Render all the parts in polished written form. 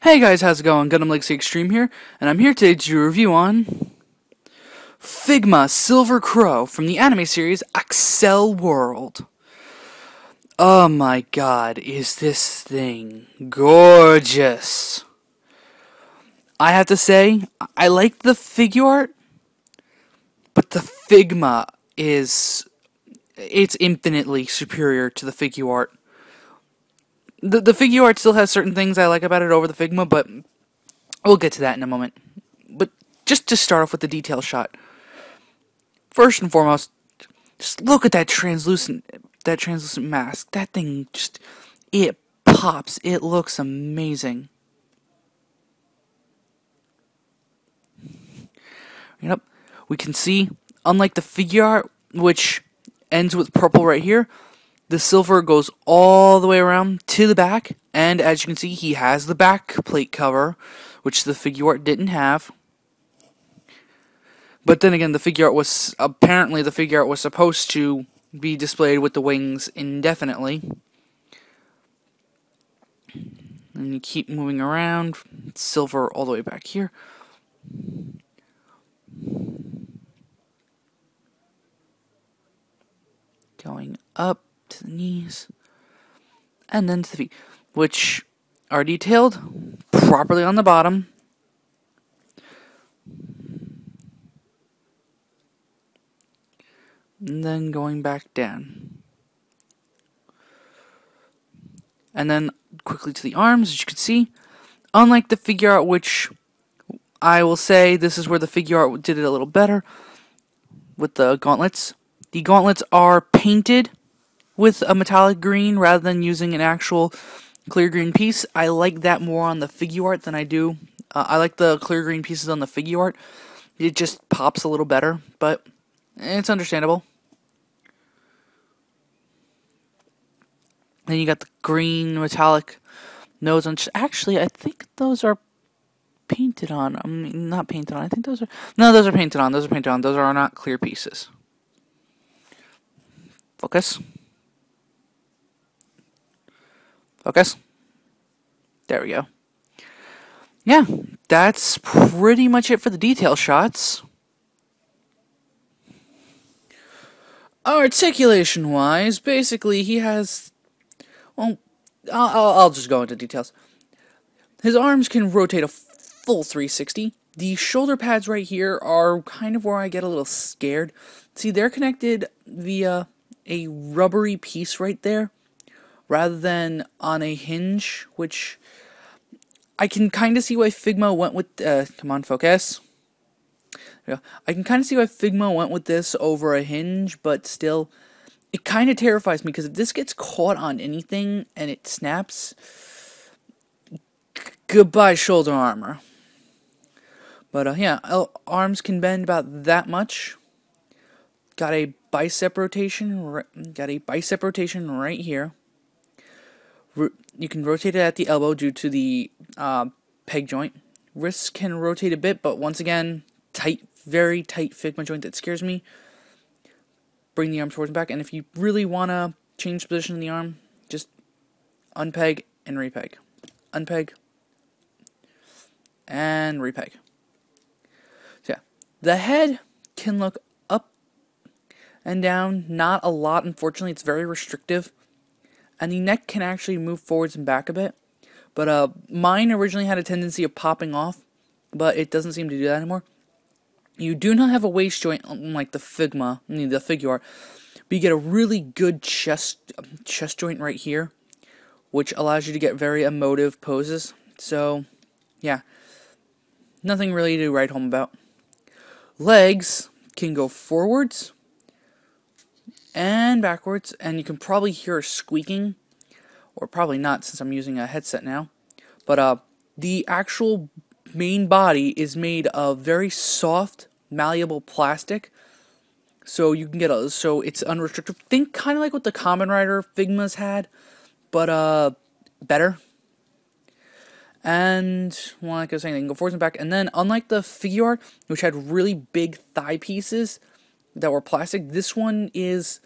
Hey guys, how's it going? GundamLegacyExtreme here, and I'm here today to do a review on Figma Silver Crow from the anime series Accel World. Oh my god, is this thing gorgeous. I have to say, I like the figure art, but the Figma it's infinitely superior to the figure art. The figure art still has certain things I like about it over the Figma, but we'll get to that in a moment. But just to start off with the detail shot. First and foremost, just look at that translucent mask. That thing it pops. It looks amazing. Yep, we can see, unlike the figure art, which ends with purple right here, the silver goes all the way around to the back, and as you can see, he has the back plate cover, which the figure art didn't have. But then again, the figure art was supposed to be displayed with the wings indefinitely. And you keep moving around, silver all the way back here. Going up to the knees, and then to the feet, which are detailed properly on the bottom. And then going back down. And then quickly to the arms, as you can see. Unlike the figure art, which I will say this is where the figure art did it a little better with the gauntlets. The gauntlets are painted with a metallic green rather than using an actual clear green piece. I like that more on the figure art than I do. I like the clear green pieces on the figure art. It just pops a little better, but it's understandable. Then you got the green metallic nose on. Actually, I think those are painted on. I mean, not painted on. I think those are. No, those are painted on. Those are painted on. Those are not clear pieces. Focus. Focus. There we go. Yeah, that's pretty much it for the detail shots. Articulation-wise, basically, he has... Well, I'll just go into details. His arms can rotate a full 360. The shoulder pads right here are kind of where I get a little scared. See, they're connected via a rubbery piece right there, rather than on a hinge, which I can kind of see why Figma went with, come on, focus. There we go. I can kind of see why Figma went with this over a hinge, but still, it kind of terrifies me, because if this gets caught on anything and it snaps, goodbye shoulder armor. But, yeah, arms can bend about that much. Got a bicep rotation right here. You can rotate it at the elbow due to the peg joint. Wrists can rotate a bit, but once again, tight, very tight Figma joint that scares me. Bring the arm towards the back, and if you really want to change the position of the arm, just unpeg and repeg. Unpeg and repeg. So yeah, the head can look up and down, not a lot, unfortunately. It's very restrictive. And the neck can actually move forwards and back a bit. But mine originally had a tendency of popping off, but it doesn't seem to do that anymore. You do not have a waist joint like the Figma, the figure art, but you get a really good chest joint right here, which allows you to get very emotive poses. So, yeah, nothing really to write home about. Legs can go forwards and backwards, and you can probably hear a squeaking, or probably not since I'm using a headset now. But the actual main body is made of very soft, malleable plastic, so you can get so it's unrestricted. Think kind of like what the Kamen Rider Figmas had, but better. And well, like I was saying, they can go forwards and back. And then, unlike the figure art, which had really big thigh pieces that were plastic, this one is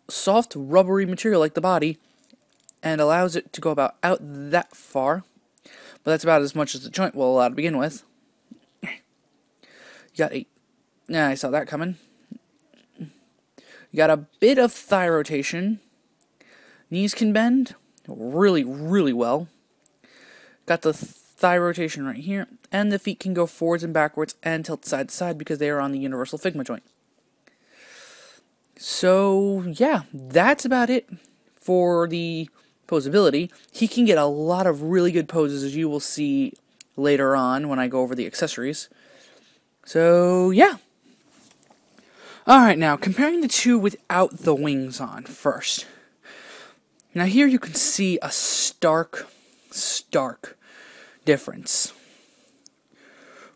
soft, rubbery material like the body, and allows it to go about out that far. but that's about as much as the joint will allow to begin with. You got I saw that coming. You got a bit of thigh rotation. Knees can bend really, really well. Got the thigh rotation right here, and the feet can go forwards and backwards and tilt side to side because they are on the universal Figma joint. So, yeah, that's about it for the poseability. He can get a lot of really good poses, as you will see later on when I go over the accessories. So, yeah. Alright, now, comparing the two without the wings on first. Now, here you can see a stark difference.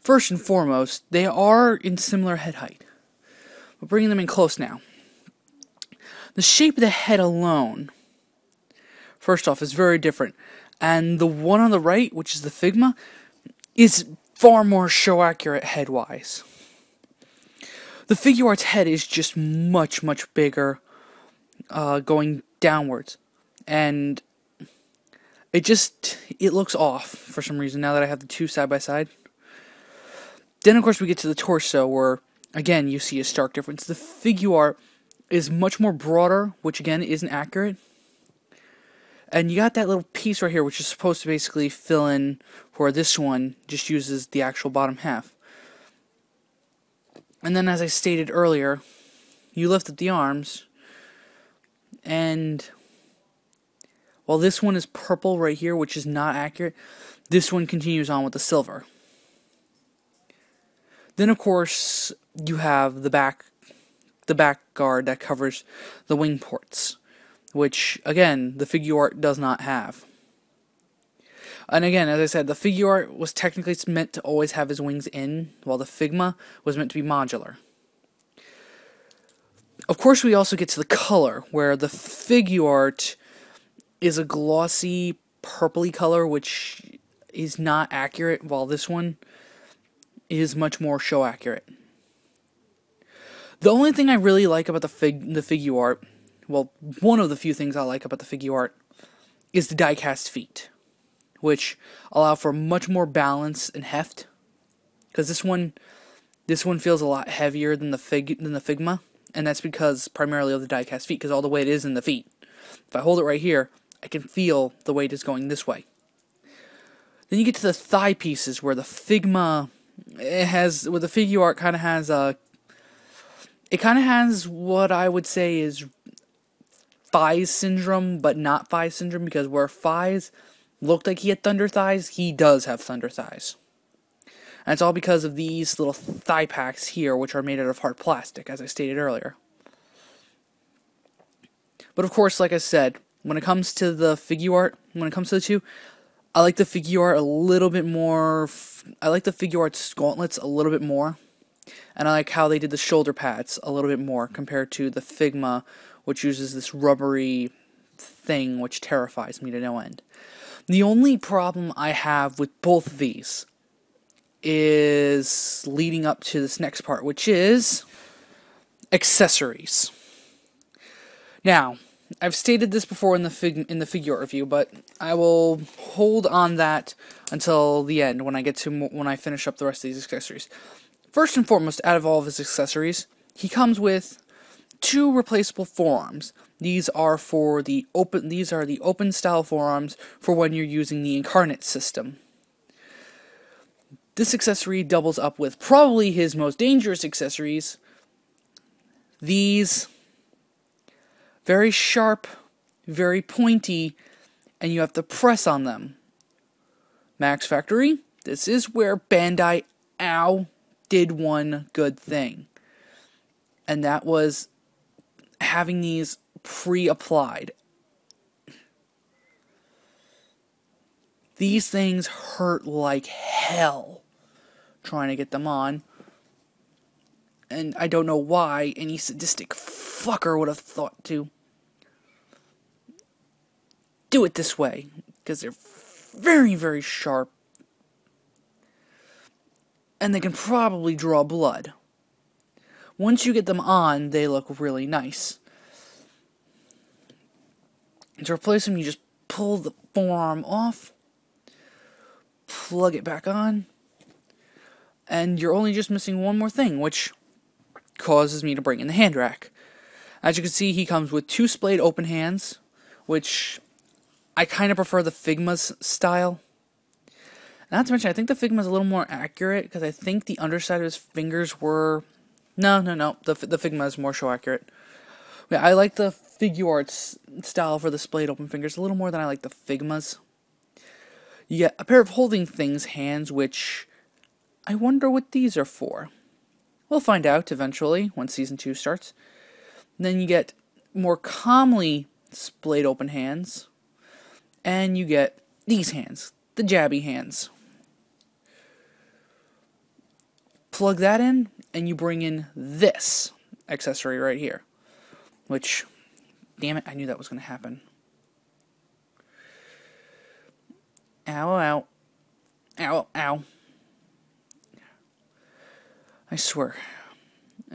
First and foremost, they are in similar head height. But bringing them in close now. The shape of the head alone, first off, is very different. And the one on the right, which is the Figma, is far more show accurate head-wise. The Figuarts head is just much bigger, going downwards. And it looks off for some reason now that I have the two side by side. Then, of course, we get to the torso where, again, you see a stark difference. The Figuart is much more broader, which, again, isn't accurate. And you got that little piece right here, which is supposed to basically fill in where this one just uses the actual bottom half. And then, as I stated earlier, you lift up the arms, and while this one is purple right here, which is not accurate, this one continues on with the silver. Then, of course, you have the back guard that covers the wing ports, which, again, the Figuart does not have. And again, as I said, the Figuart was technically meant to always have his wings in, while the Figma was meant to be modular. Of course, we also get to the color, where the Figuart is a glossy, purpley color, which is not accurate, while this one is much more show accurate. The only thing I really like about the Figuart, well, one of the few things I like about the Figuart, is the die-cast feet, which allow for much more balance and heft. Because this one feels a lot heavier than the Figma, and that's because primarily of the die-cast feet, because all the weight is in the feet. If I hold it right here, I can feel the weight is going this way. Then you get to the thigh pieces, where the Figma where the Figuart kind of has what I would say is Thighs syndrome, but not Thighs syndrome, because where Thighs looked like he had thunder thighs, he does have thunder thighs. And it's all because of these little thigh packs here, which are made out of hard plastic, as I stated earlier. But of course, like I said, when it comes to the Figuart, when it comes to the two, I like the Figuart a little bit more. I like the Figuart's gauntlets a little bit more. And I like how they did the shoulder pads a little bit more compared to the Figma, which uses this rubbery thing which terrifies me to no end. The only problem I have with both of these is leading up to this next part, which is accessories. Now, I've stated this before in the Figuart review, but I will hold on that until the end when I finish up the rest of these accessories. First and foremost, out of all of his accessories, he comes with 2 replaceable forearms. These are the open style forearms for when you're using the incarnate system. This accessory doubles up with probably his most dangerous accessories. These very sharp, very pointy, and you have to press on them. Max Factory, this is where Bandai did one good thing. And that was having these pre-applied. These things hurt like hell trying to get them on. And I don't know why any sadistic fucker would have thought to do it this way. Because they're very, very sharp. And they can probably draw blood. Once you get them on, they look really nice. And to replace them, you just pull the forearm off, plug it back on, and you're only just missing one more thing, which causes me to bring in the hand rack. As you can see, he comes with 2 splayed open hands, which I kind of prefer the Figma's style. Not to mention, I think the Figma's a little more accurate, because I think the underside of his fingers were... No, the Figma is more show accurate. Yeah, I like the Figuarts style for the splayed open fingers a little more than I like the Figma's. You get a pair of holding things hands, which I wonder what these are for. We'll find out eventually when Season 2 starts. Then you get more calmly splayed open hands. And you get these hands, the jabby hands. Plug that in, and you bring in this accessory right here. Which, damn it, I knew that was going to happen. Ow, ow. Ow, ow. I swear.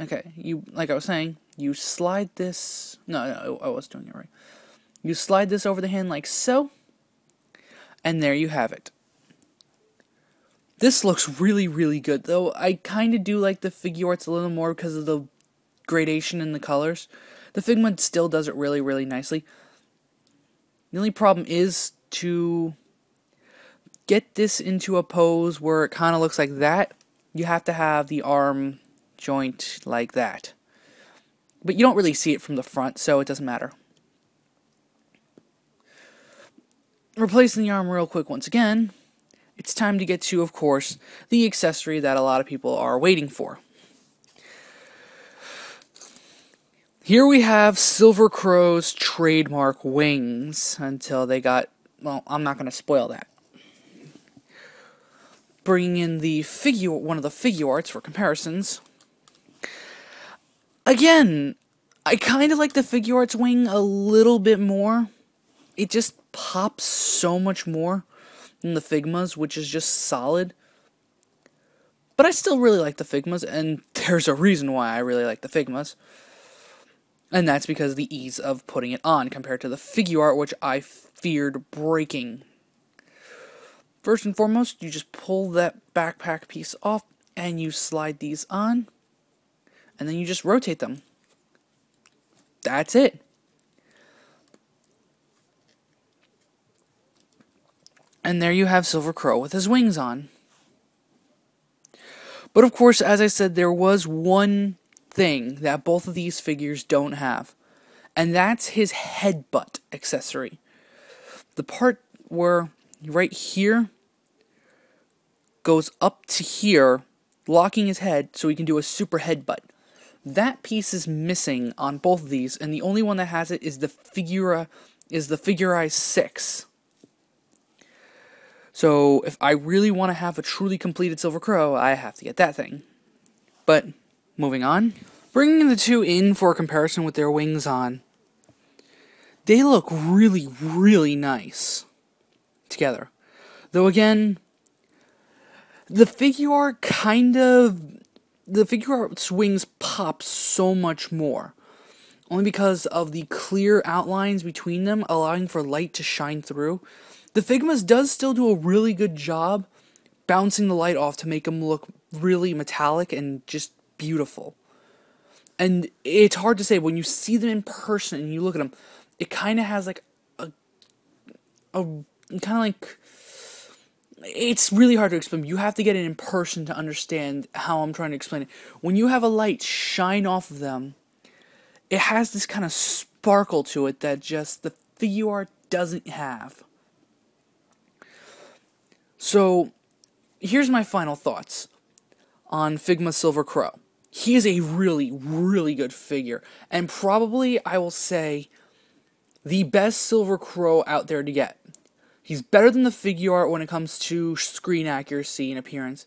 Okay, like I was saying, you slide this... No, I was doing it right. You slide this over the hand like so, and there you have it. This looks really, really good, though I kind of do like the Figuarts a little more because of the gradation in the colors. The Figma still does it really, really nicely. The only problem is to get this into a pose where it kind of looks like that. You have to have the arm joint like that. But you don't really see it from the front, so it doesn't matter. Replacing the arm real quick once again, it's time to get to, of course, the accessory that a lot of people are waiting for. Here we have Silver Crow's trademark wings until they got... Well, I'm not going to spoil that. Bringing in the one of the Figuarts for comparisons. Again, I kind of like the Figuarts wing a little bit more. It just pops so much more than the Figma's, which is just solid. But I still really like the Figma's, and there's a reason why I really like the Figma's. And that's because of the ease of putting it on compared to the Figuart, which I feared breaking. First and foremost, you just pull that backpack piece off, and you slide these on, and then you just rotate them. That's it. And there you have Silver Crow with his wings on. But of course, as I said, there was one thing that both of these figures don't have, and that's his headbutt accessory. The part where right here goes up to here, locking his head so he can do a super headbutt. That piece is missing on both of these, and the only one that has it is the Figuarts 6. So if I really want to have a truly completed Silver Crow, I have to get that thing. But moving on, bringing the two in for comparison with their wings on, they look really, really nice together. Though again, the Figuart's wings pop so much more. Only because of the clear outlines between them, allowing for light to shine through. The Figma's does still do a really good job bouncing the light off to make them look really metallic and just beautiful. And it's hard to say, when you see them in person and you look at them, it kind of has like it's really hard to explain. You have to get it in person to understand how I'm trying to explain it. When you have a light shine off of them, it has this kind of sparkle to it that just the Figuart doesn't have. So, here's my final thoughts on Figma Silver Crow. He is a really, really good figure, and probably, I will say, the best Silver Crow out there to get. He's better than the Figuart when it comes to screen accuracy and appearance,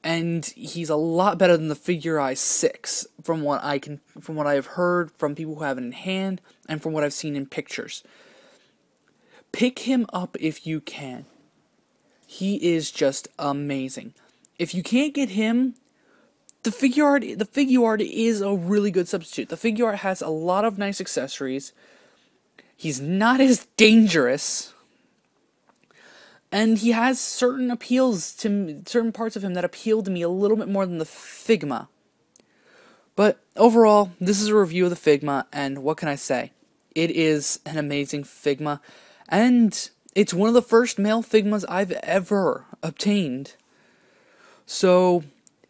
and he's a lot better than the Figuarts 6, from what I have heard from people who have it in hand, and from what I've seen in pictures. Pick him up if you can. He is just amazing. If you can't get him, the Figuart is a really good substitute. The Figuart has a lot of nice accessories. He's not as dangerous. And he has certain certain parts of him that appeal to me a little bit more than the Figma. But overall, this is a review of the Figma, and what can I say? It is an amazing Figma, and it's one of the first male Figmas I've ever obtained. So,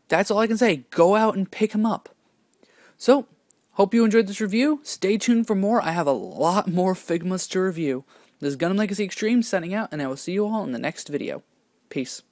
that's all I can say. Go out and pick him up. So, hope you enjoyed this review. Stay tuned for more. I have a lot more Figmas to review. This is GundamLegacyExtreme signing out, and I will see you all in the next video. Peace.